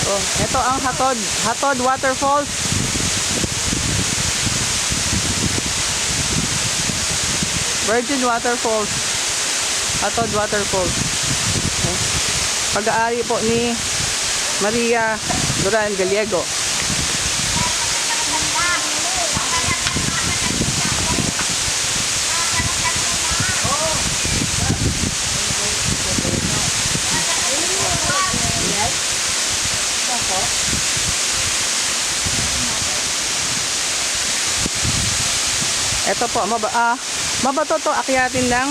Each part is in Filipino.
Oh, ito ang Hatod Waterfalls. Virgin Waterfalls. Hatod Waterfalls. Okay. Pag-aari po ni Maria Duran Gallego. Ito po, mabato to, akyatin lang.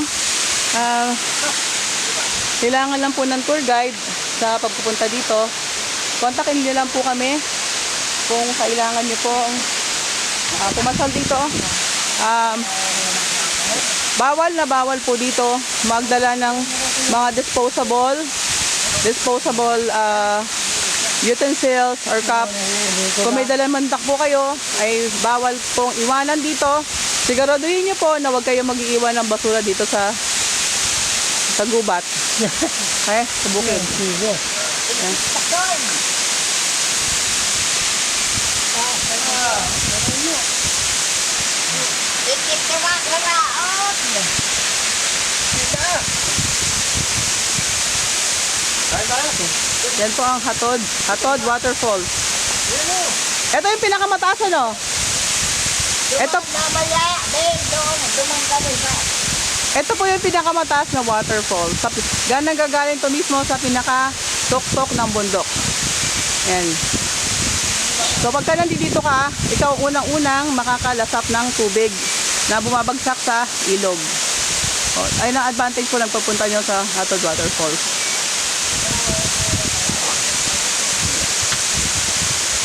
Kailangan lang po ng tour guide sa pagpupunta dito. Kontakin niyo lang po kami kung kailangan niyo po pumasal dito. Bawal po dito magdala ng mga disposable utensils or cup. Kung may dala man takbo kayo, ay bawal pong iwanan dito. Siguraduhin niyo po na huwag kayong mag-iiwan ng basura dito sa gubat. Okay, sa bukid. Okay. Yan po ang Hatod Waterfalls. Ito yung pinakamataas, ano? Ito po yung pinakamataas na waterfall. Ganang gagaling to mismo sa pinaka-tuktok ng bundok. Yan. So pagka nandito ka, ikaw unang-unang makakalasap ng tubig na bumabagsak sa ilog. Ayun ang advantage po ng pagpunta nyo sa Hatod Waterfalls.